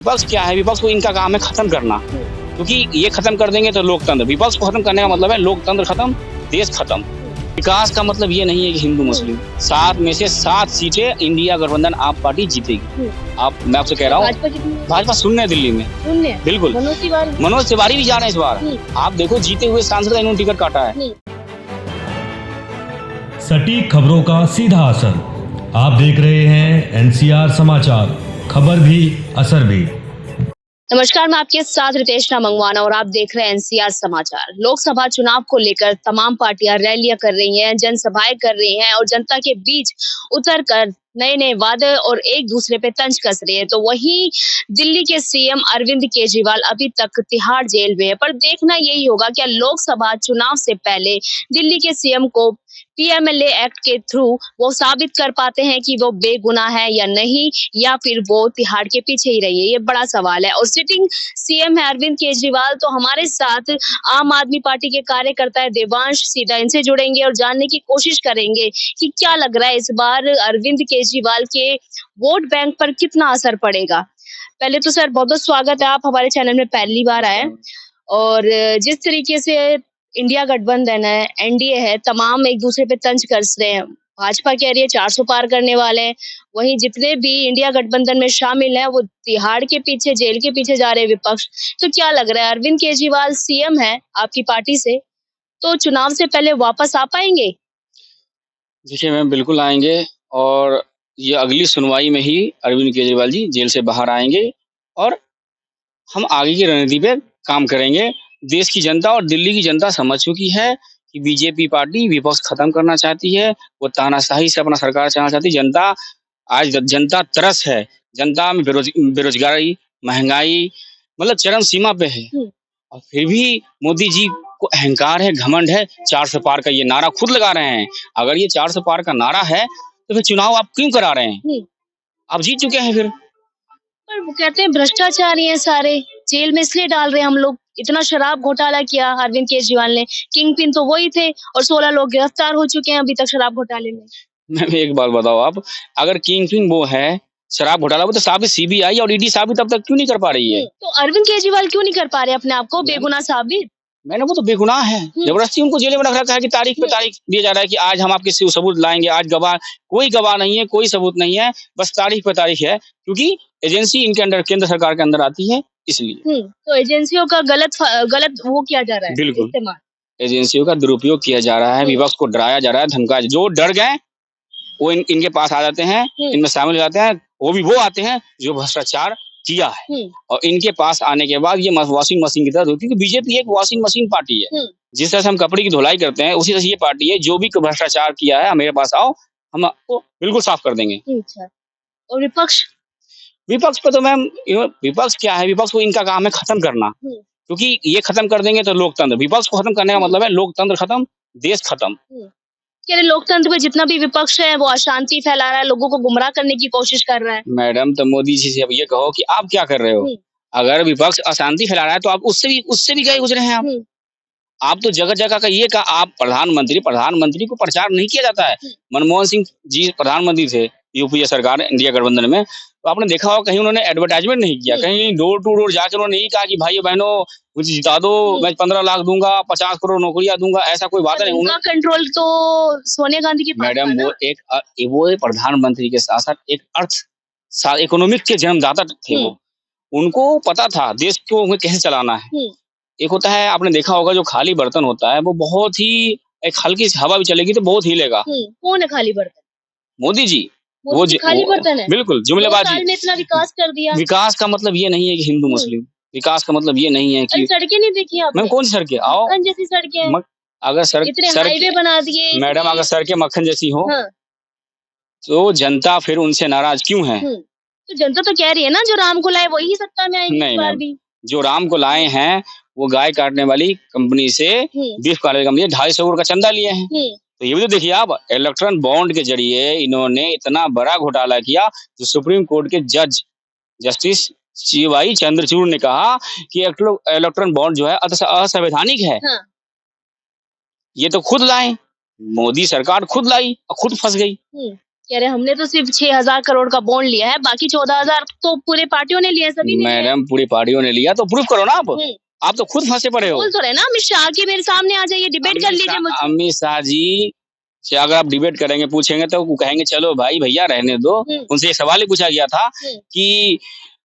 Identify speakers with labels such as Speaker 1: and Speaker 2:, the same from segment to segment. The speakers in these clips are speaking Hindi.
Speaker 1: विपक्ष क्या है? विपक्ष को इनका काम है खत्म करना, क्योंकि ये खत्म कर देंगे तो लोकतंत्र, विपक्ष को खत्म करने का मतलब है लोकतंत्र खत्म, देश खत्म। विकास का मतलब ये नहीं है कि हिंदू मुस्लिम, 7 में से 7 सीटें इंडिया गठबंधन आप पार्टी जीतेगी। मैं आपसे कह रहा हूँ, भाजपा सुनने दिल्ली में बिल्कुल। मनोज तिवारी भी जा रहे हैं इस बार। आप देखो, जीते हुए सांसद का इन्होंने टिकट काटा है।
Speaker 2: सटीक खबरों का सीधा असर। आप देख रहे हैं एनसीआर समाचार, खबर भी असर भी।
Speaker 3: नमस्कार, मैं आपके साथ रितेश मंगवाना और आप देख रहे हैं एनसीआर समाचार। लोकसभा चुनाव को लेकर तमाम पार्टियां रैलियां कर रही हैं, जनसभाएं कर रही हैं और जनता के बीच उतर कर नए नए वादे और एक दूसरे पे तंज कस रहे हैं। तो वहीं दिल्ली के सीएम अरविंद केजरीवाल अभी तक तिहाड़ जेल में है, पर देखना यही होगा क्या लोकसभा चुनाव से पहले दिल्ली के सीएम को पीएमएलए एक्ट के थ्रू वो साबित कर पाते हैं कि वो बेगुनाह है या नहीं, या फिर वो तिहाड़ के पीछे ही रही है। ये बड़ा सवाल है। और सिटिंग सीएम है अरविंद केजरीवाल। तो हमारे साथ आम आदमी पार्टी के कार्यकर्ता है देवांश, सीधा इनसे जुड़ेंगे और जानने की कोशिश करेंगे कि क्या लग रहा है इस बार अरविंद केजरीवाल के वोट बैंक पर कितना असर पड़ेगा। पहले तो सर बहुत बहुत स्वागत है, आप हमारे चैनल में पहली बार आए। और जिस तरीके से इंडिया गठबंधन है, एनडीए है, तमाम एक दूसरे पे तंज कस रहे हैं। भाजपा कह रही है 400 पार करने वाले हैं, वहीं जितने भी इंडिया गठबंधन में शामिल हैं वो तिहाड़ के पीछे, जेल के पीछे जा रहे हैं विपक्ष। तो क्या लग रहा है, अरविंद केजरीवाल सीएम है आपकी पार्टी से, तो चुनाव से पहले वापस आ पाएंगे?
Speaker 1: देखिए मैम, बिल्कुल आएंगे और ये अगली सुनवाई में ही अरविंद केजरीवाल जी जेल से बाहर आएंगे और हम आगे की रणनीति पे काम करेंगे। देश की जनता और दिल्ली की जनता समझ चुकी है कि बीजेपी पार्टी विपक्ष खत्म करना चाहती है, वो तानाशाही से अपना सरकार चलाना चाहती है। जनता आज जनता तरस है, जनता में बेरोजगारी, महंगाई मतलब चरम सीमा पे है, और फिर भी मोदी जी को अहंकार है, घमंड है। 400 पार का ये नारा खुद लगा रहे हैं। अगर ये 400 पार का नारा है तो फिर चुनाव आप क्यों करा रहे हैं? आप जीत चुके हैं। फिर
Speaker 3: पर वो कहते हैं भ्रष्टाचारी हैं सारे, जेल में इसलिए डाल रहे हैं हम लोग। इतना शराब घोटाला किया अरविंद केजरीवाल ने, किंग पिन तो वही थे और 16 लोग गिरफ्तार हो चुके हैं अभी तक शराब घोटाले में।
Speaker 1: मैम एक बात बताओ, आप अगर किंग पिन वो है शराब घोटाला, वो तो साबित सीबीआई और ईडी साबित अब तक क्यों नहीं कर पा रही है?
Speaker 3: तो अरविंद केजरीवाल क्यों नहीं कर पा रहे अपने आप को बेगुनाह साबित?
Speaker 1: मैंने वो तो बेगुनाह है, जबरदस्ती उनको जेल में रख रखा है कि तारीख पे तारीख दिया जा रहा है कि आज हम आपके सबूत लाएंगे। आज गवाह, कोई गवाह नहीं है, कोई सबूत नहीं है, बस तारीख पे तारीख है, क्योंकि एजेंसी इनके अंदर, केंद्र सरकार के अंदर आती है, इसलिए।
Speaker 3: तो एजेंसियों का गलत वो किया जा रहा है,
Speaker 1: बिल्कुल
Speaker 3: इस्तेमाल।
Speaker 1: एजेंसियों का दुरुपयोग किया जा रहा है, विपक्ष को डराया जा रहा है, धमकाया। जो डर गए वो इनके पास आ जाते हैं, इनमें शामिल हो जाते हैं। वो आते हैं जो भ्रष्टाचार किया है, और इनके पास आने के बाद ये वॉशिंग मशीन की तरह होती है, क्योंकि बीजेपी एक वॉशिंग मशीन पार्टी है। जिस तरह से हम कपड़े की धुलाई करते हैं, उसी तरह से ये पार्टी है। जो भी भ्रष्टाचार किया है मेरे पास आओ, हम आपको बिल्कुल साफ कर देंगे।
Speaker 3: और विपक्ष
Speaker 1: पे तो मैम, विपक्ष क्या है? विपक्ष को इनका काम है खत्म करना, क्योंकि ये खत्म कर देंगे तो लोकतंत्र, विपक्ष को खत्म करने का मतलब है लोकतंत्र खत्म, देश खत्म।
Speaker 3: लोकतंत्र में जितना भी विपक्ष है वो अशांति फैला रहा है, लोगों को गुमराह करने की कोशिश कर रहा है।
Speaker 1: मैडम, तो मोदी जी से अब ये कहो कि आप क्या कर रहे हो? अगर विपक्ष अशांति फैला रहा है तो आप उससे भी गए गुजरे हैं। आप तो जगह जगह का ये कहा, आप प्रधानमंत्री को प्रचार नहीं किया जाता है। मनमोहन सिंह जी प्रधानमंत्री थे यूपीए सरकार, इंडिया गठबंधन में, तो आपने देखा होगा कहीं उन्होंने एडवर्टाइजमेंट नहीं किया, कहीं डोर टू डोर जाकर उन्होंने नहीं कहा कि भाइयों बहनों मुझे जिता दो, मैं 15 लाख दूंगा, 50 करोड़ नौकरियां दूंगा, ऐसा कोई बात नहीं।
Speaker 3: उनका कंट्रोल तो सोनिया गांधी के पास
Speaker 1: मैडम, वो प्रधानमंत्री के साथ साथ एक इकोनॉमिक के जन्मदाता थे। वो उनको पता था देश को कैसे चलाना है। एक होता है, आपने देखा होगा, जो खाली बर्तन होता है वो बहुत ही, एक हल्की सी हवा भी चलेगी तो बहुत हिलेगा।
Speaker 3: कौन है खाली बर्तन?
Speaker 1: मोदी जी।
Speaker 3: वो खाली बर्तन है,
Speaker 1: बिल्कुल जुमलेबाजी
Speaker 3: में इतना विकास कर दिया।
Speaker 1: विकास का मतलब ये नहीं है कि हिंदू मुस्लिम, विकास का मतलब ये नहीं है कि
Speaker 3: सड़कें नहीं देखी आपने?
Speaker 1: मैम कौन सी सड़कें? आओ,
Speaker 3: मक्खन जैसी सड़कें।
Speaker 1: अगर
Speaker 3: हाईवे बना दिए
Speaker 1: मैडम, अगर सड़कें मक्खन जैसी हो तो जनता फिर उनसे नाराज क्यों है?
Speaker 3: तो जनता तो कह रही है ना, जो राम को लाए वही सत्ता में आएंगे इस बार भी।
Speaker 1: जो राम को लाए हैं वो गाय काटने वाली कंपनी से, बीफ काटने कंपनी 250 करोड़ का चंदा लिए हैं। तो ये भी तो देखिए आप, इलेक्ट्रॉन बॉन्ड के जरिए इन्होंने इतना बड़ा घोटाला किया, जो सुप्रीम कोर्ट के जज जस्टिस CY चंद्रचूड़ ने कहा कि इलेक्ट्रॉन बॉन्ड जो है असंवैधानिक है। ये तो खुद लाए, मोदी सरकार खुद लाई और खुद फंस गई।
Speaker 3: कह रहे हमने तो सिर्फ 6,000 करोड़ का बॉन्ड लिया है, बाकी 14,000 तो पूरे पार्टियों ने लिया, सभी ने लिया।
Speaker 1: मैडम पूरी पार्टियों ने लिया तो प्रूफ करो ना आप तो खुद फंसे पड़े हो।
Speaker 3: बोल तो रहे ना अमित शाह के मेरे सामने आ जाइए, डिबेट कर लीजिए मुझसे।
Speaker 1: अमित शाह जी से अगर आप डिबेट करेंगे, पूछेंगे तो वो कहेंगे चलो भाई भैया रहने दो। उनसे एक सवाल ही पूछा गया था कि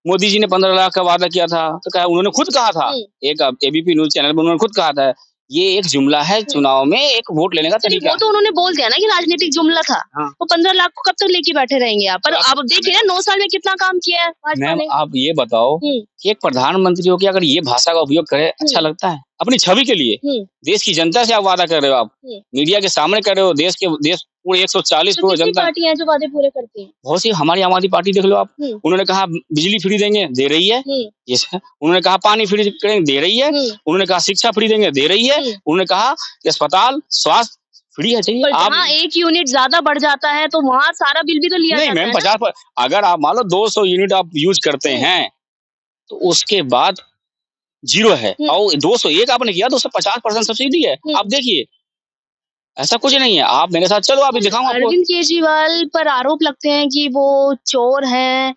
Speaker 1: मोदी जी ने 15 लाख का वादा किया था, तो कहा उन्होंने खुद कहा था, एक एबीपी न्यूज चैनल पर उन्होंने खुद कहा था ये एक जुमला है चुनाव में एक वोट लेने का तरीका।
Speaker 3: वो तो उन्होंने बोल दिया ना कि राजनीतिक जुमला था।
Speaker 1: हाँ।
Speaker 3: वो 15 लाख को कब तक लेके बैठे रहेंगे आप? पर आप देखिए ना 9 साल में कितना काम किया है भाजपा ने।
Speaker 1: आप ये बताओ कि एक प्रधानमंत्री हो कि अगर ये भाषा का उपयोग करे अच्छा लगता है अपनी छवि के लिए? देश की जनता से आप वादा कर रहे हो, आप मीडिया के सामने कर रहे हो, देश पूरे 140 करोड़ जनता।
Speaker 3: पार्टियां हैं जो वादे पूरे करती हैं?
Speaker 1: बहुत सी, हमारी आम आदमी पार्टी देख लो आप, उन्होंने कहा बिजली फ्री देंगे, दे रही है। उन्होंने कहा पानी फ्री करेंगे, दे रही है। उन्होंने कहा शिक्षा फ्री देंगे, दे रही है। उन्होंने कहा कि अस्पताल स्वास्थ्य फ्री है चाहिए।
Speaker 3: आप एक यूनिट ज्यादा बढ़ जाता है तो वहाँ सारा बिल भी तो लिया
Speaker 1: नहीं मैम, 50 अगर आप मान लो 200 यूनिट आप यूज करते हैं तो उसके बाद 0 है, और 201 आपने किया तो उससे 50% सब्सिडी है। आप देखिए ऐसा कुछ नहीं है। आप मेरे साथ चलो, अभी दिखाऊं आपको।
Speaker 3: अरविंद केजरीवाल पर आरोप लगते हैं कि वो चोर हैं,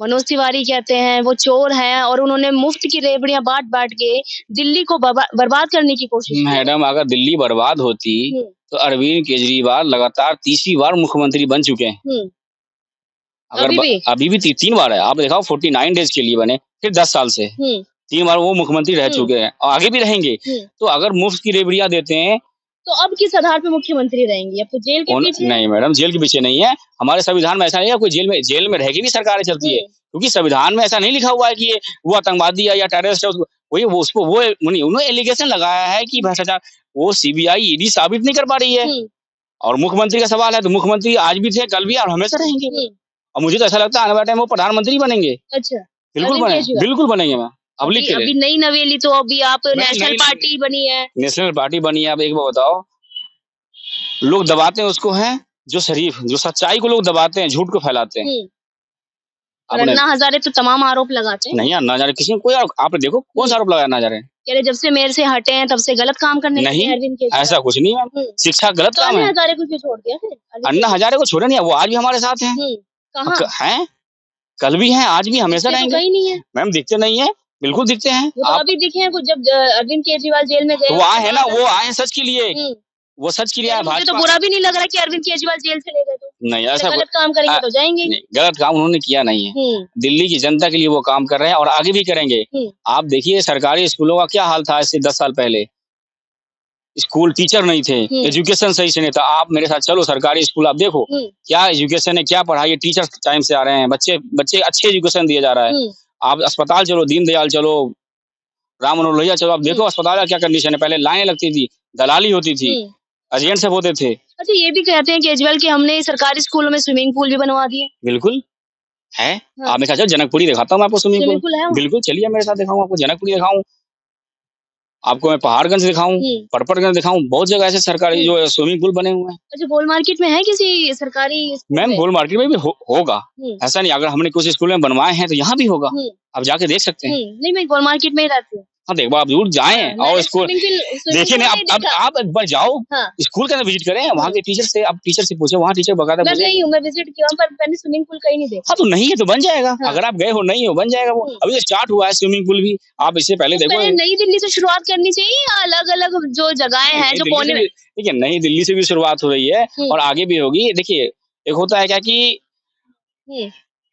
Speaker 3: मनोज तिवारी कहते हैं वो चोर हैं और उन्होंने मुफ्त की रेवड़ियां बांट बांट के दिल्ली को बर्बाद करने की कोशिश की। मैडम
Speaker 1: अगर दिल्ली बर्बाद होती तो अरविंद केजरीवाल लगातार तीसरी बार मुख्यमंत्री बन चुके हैं। अगर अभी भी 3 बार है, आप दिखाओ 49 डेज के लिए बने, फिर 10 साल से 3 बार वो मुख्यमंत्री रह चुके हैं और आगे भी रहेंगे। तो अगर मुफ्त की रेवड़ियां देते हैं
Speaker 3: तो अब किस आधार पे मुख्यमंत्री रहेंगे? अब तो जेल के पीछे?
Speaker 1: नहीं मैडम, जेल के पीछे नहीं है। हमारे संविधान में ऐसा नहीं है कोई जेल में रह के भी सरकारें चलती है, क्योंकि संविधान में ऐसा नहीं लिखा हुआ है कि ये वो आतंकवादी या टेररिस्ट है। उन्होंने एलिगेशन लगाया है कि भ्रष्टाचार, वो सीबीआई ईडी साबित नहीं कर पा रही है। और मुख्यमंत्री का सवाल है तो मुख्यमंत्री आज भी थे, कल भी और हमेशा रहेंगे। और मुझे तो ऐसा लगता है आने वाले टाइम वो प्रधानमंत्री बनेंगे।
Speaker 3: अच्छा,
Speaker 1: बिल्कुल बनेंगे मैम।
Speaker 3: अभी नई नवेली तो अभी आप नेशनल पार्टी बनी है।
Speaker 1: नेशनल पार्टी बनी है। आप एक बार बताओ, लोग दबाते हैं उसको, हैं जो शरीफ, जो सच्चाई को लोग दबाते हैं, झूठ को फैलाते हैं।
Speaker 3: अन्ना हजारे तो तमाम आरोप लगाते हैं।
Speaker 1: नहीं, अन्ना हजारे किसी कोई, आप देखो कौन सा आरोप लगाया अन्ना हजारे?
Speaker 3: कह रहे जब से मेयर से हटे हैं तब से गलत काम करने
Speaker 1: नहीं, ऐसा कुछ नहीं है। शिक्षा गलत काम है।
Speaker 3: अन्ना हजारे को क्यों छोड़ दिया फिर?
Speaker 1: अन्ना हजारे को छोड़ा नहीं है, वो आज भी हमारे साथ हैं।
Speaker 3: कहाँ
Speaker 1: हैं? कल भी हैं, आज भी, हमेशा रहेंगे।
Speaker 3: कहीं नहीं है
Speaker 1: मैम, दिखते नहीं है? बिल्कुल दिखते हैं।
Speaker 3: वो तो अभी दिखे हैं कुछ, जब अरविंद केजरीवाल जेल में गए
Speaker 1: वो आए हैं ना, वो आए हैं सच के लिए। वो सच के लिए आए।
Speaker 3: मुझे तो बुरा भी नहीं लग रहा कि अरविंद केजरीवाल जेल से ले गए तो।
Speaker 1: नहीं, ऐसा
Speaker 3: गलत काम करेंगे तो जाएंगे।
Speaker 1: गलत काम उन्होंने किया नहीं है। दिल्ली की जनता के लिए वो काम कर रहे हैं और आगे भी करेंगे। आप देखिए सरकारी स्कूलों का क्या हाल था इससे 10 साल पहले। स्कूल टीचर नहीं थे, एजुकेशन सही से नहीं था। आप मेरे साथ चलो सरकारी स्कूल, आप देखो क्या एजुकेशन है, क्या पढ़ाई है। टीचर टाइम से आ रहे हैं, बच्चे अच्छे एजुकेशन दिया जा रहा है। आप अस्पताल चलो, दीनदयाल चलो, राम मनोहर लोहिया चलो, आप देखो अस्पताल का क्या कंडीशन है। पहले लाइनें लगती थी, दलाली होती थी, एजेंट सब होते थे।
Speaker 3: अच्छा, ये भी कहते हैं केजरीवाल कि हमने सरकारी स्कूलों में स्विमिंग पूल भी बनवा दिए।
Speaker 1: बिल्कुल है। आप मेरे साथ जनकपुरी दिखाता हूँ आपको स्विमिंग पूल है। बिल्कुल चलिए मेरे साथ दिखाऊं आपको, जनकपुरी दिखाऊं आपको, मैं पहाड़गंज दिखाऊं, परपटगंज दिखाऊं, बहुत जगह ऐसे सरकारी जो स्विमिंग पूल बने हुए हैं।
Speaker 3: अच्छा, गोल मार्केट में है किसी सरकारी?
Speaker 1: मैम गोल मार्केट में भी होगा, ऐसा नहीं। अगर हमने कुछ स्कूल में बनवाए हैं तो यहाँ भी होगा, आप जाके देख सकते हैं।
Speaker 3: नहीं, मैं गोल मार्केट में ही रहती हूँ।
Speaker 1: हाँ, देखो आप जरूर जाएं और स्कूल देखिए ना। आप एक बार जाओ, स्कूल के अंदर विजिट करें, वहाँ के टीचर से, आप टीचर से पूछे, वहाँ टीचर बकायदा।
Speaker 3: मैं गई हूँ, मैं विजिट किया हूँ, पर मैंने स्विमिंग पूल कहीं नहीं देखा।
Speaker 1: हाँ, तो नहीं है तो बन जाएगा। अगर आप गए हो, नहीं हो, बन जाएगा वो। अभी स्टार्ट हुआ है स्विमिंग पूल भी, आप इससे पहले देखो।
Speaker 3: नई दिल्ली से शुरुआत करनी चाहिए या अलग अलग जो जगहें हैं जो कोने में?
Speaker 1: देखिए नई दिल्ली से भी शुरुआत हो रही है और आगे भी होगी। देखिए एक होता है क्या कि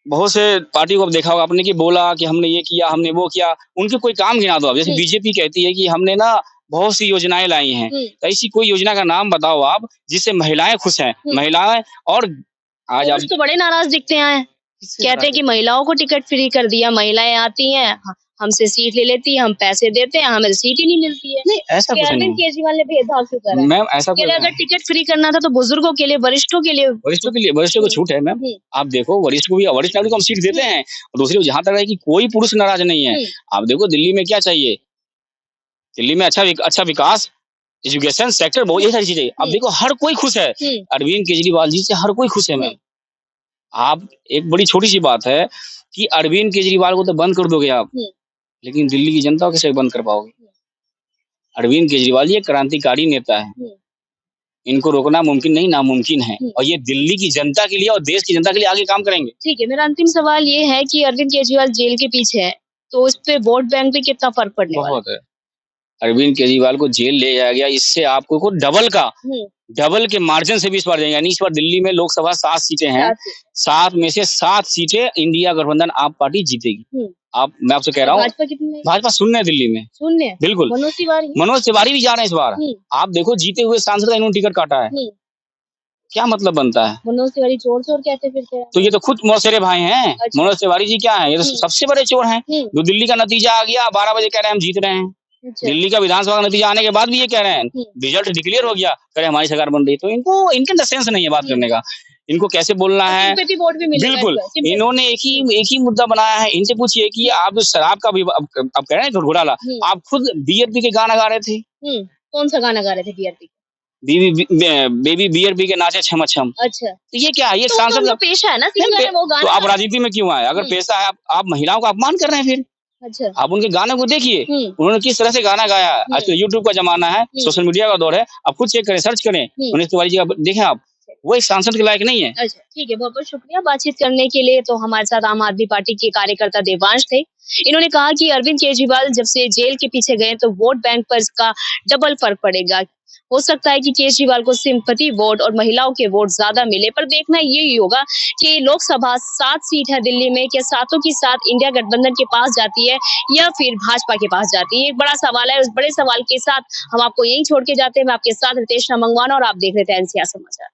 Speaker 1: बहुत से पार्टी को देखा होगा आपने कि बोला कि हमने ये किया, हमने वो किया, उनके कोई काम गिना दो आप। जैसे बीजेपी कहती है कि हमने ना बहुत सी योजनाएं लाई हैं, तो ऐसी कोई योजना का नाम बताओ आप जिससे महिलाएं खुश हैं। महिलाएं और आज आप
Speaker 3: तो बड़े नाराज दिखते हैं, कहते हैं कि महिलाओं को टिकट फ्री कर दिया, महिलाएं आती हैं हमसे सीट ले लेती है, हम पैसे देते हैं, हमें सीट ही नहीं मिलती है।
Speaker 1: नहीं, ऐसा कुछ नहीं।
Speaker 3: केजरीवाल ने भेदभाव क्यों करा?
Speaker 1: मैम ऐसा कुछ
Speaker 3: अगर टिकट फ्री करना था तो बुजुर्गों के लिए, वरिष्ठों के लिए,
Speaker 1: वरिष्ठों को छूट है मैम। आप देखो वरिष्ठ नागरिक को हम सीट देते हैं। और दूसरी जहां तक है कि कोई पुरुष नाराज नहीं है। आप देखो दिल्ली में क्या चाहिए, दिल्ली में अच्छा विकास, एजुकेशन सेक्टर, बहुत ये सारी चीजें। अब देखो हर कोई खुश है, अरविंद केजरीवाल जी से हर कोई खुश है मैम। आप एक बड़ी छोटी सी बात है कि अरविंद केजरीवाल को तो बंद कर दोगे आप, लेकिन दिल्ली की जनता को कैसे बंद कर पाओगे? अरविंद केजरीवाल ये क्रांतिकारी नेता है। इनको रोकना मुमकिन नहीं, नामुमकिन है। और ये दिल्ली की जनता के लिए और देश की जनता के लिए आगे काम करेंगे।
Speaker 3: ठीक है, मेरा अंतिम सवाल ये है कि अरविंद केजरीवाल जेल के पीछे है, तो इस पे वोट बैंक पे कितना फर्क पड़ने वाला है?
Speaker 1: बहुत है। अरविंद केजरीवाल को जेल ले जाया गया, इससे आपको को डबल के मार्जिन से भी इस बार जाएंगे। यानी इस बार दिल्ली में लोकसभा 7 सीटें हैं, 7 में से 7 सीटें इंडिया गठबंधन आप पार्टी जीतेगी। मैं आपसे कह रहा हूँ,
Speaker 3: भाजपा कितने?
Speaker 1: भाजपा शून्य है दिल्ली में,
Speaker 3: शून्य?
Speaker 1: बिल्कुल। मनोज तिवारी भी जा रहे हैं इस बार। आप देखो, जीते हुए सांसद का इन्होंने टिकट काटा है, क्या मतलब बनता है?
Speaker 3: मनोज तिवारी चोर चोर कहते फिरते हैं।
Speaker 1: तो ये तो खुद मौसेरे भाई हैं।
Speaker 3: अच्छा।
Speaker 1: मनोज तिवारी जी क्या है? ये तो सबसे बड़े चोर हैं। जो दिल्ली का नतीजा आ गया, 12 बजे कह रहे हैं हम जीत रहे हैं।
Speaker 3: अच्छा।
Speaker 1: दिल्ली का विधानसभा का नतीजा आने के बाद भी ये कह रहे हैं रिजल्ट डिक्लेयर हो गया, कह रहे हमारी सरकार बन रही। तो इनको इनके अंदर सेंस नहीं है बात करने का, इनको कैसे बोलना है। बिल्कुल, इन्होंने एक ही मुद्दा बनाया है। इनसे पूछिए कि आप जो शराब का भी अब कह रहे हैं घोटाला, आप खुद बियर पी के गाना गा रहे थे।
Speaker 3: कौन सा गाना गा रहे थे बियर पी?
Speaker 1: बेबी बियर पी के नाचे छम छम।
Speaker 3: अच्छा,
Speaker 1: तो ये क्या है? ये
Speaker 3: तो
Speaker 1: सांसद
Speaker 3: उनका पेशा है ना, वो गाना।
Speaker 1: तो आप राजनीति में क्यों आए? अगर पेशा है, आप महिलाओं का अपमान कर रहे हैं फिर।
Speaker 3: अच्छा,
Speaker 1: आप उनके गाने को देखिए, उन्होंने किस तरह से गाना गाया। आज तो यूट्यूब का जमाना है, सोशल मीडिया का दौर है, आप खुद चेक करें, सर्च करें। मनोज तिवारी जी का देखें आप, वो एक सांसद के लायक नहीं है।
Speaker 3: अच्छा, ठीक है, बहुत बहुत शुक्रिया बातचीत करने के लिए। तो हमारे साथ आम आदमी पार्टी के कार्यकर्ता देवांश थे। इन्होंने कहा कि अरविंद केजरीवाल जब से जेल के पीछे गए तो वोट बैंक पर इसका डबल फर्क पड़ेगा। हो सकता है कि केजरीवाल को सिंपैथी वोट और महिलाओं के वोट ज्यादा मिले, पर देखना यही होगा कि लोकसभा 7 सीट है दिल्ली में, क्या सातों की सात इंडिया गठबंधन के पास जाती है या फिर भाजपा के पास जाती है। एक बड़ा सवाल है। उस बड़े सवाल के साथ हम आपको यही छोड़ के जाते हैं। मैं आपके साथ रितेश मंगवाना और आप देख रहे थे एनसीआर समाचार।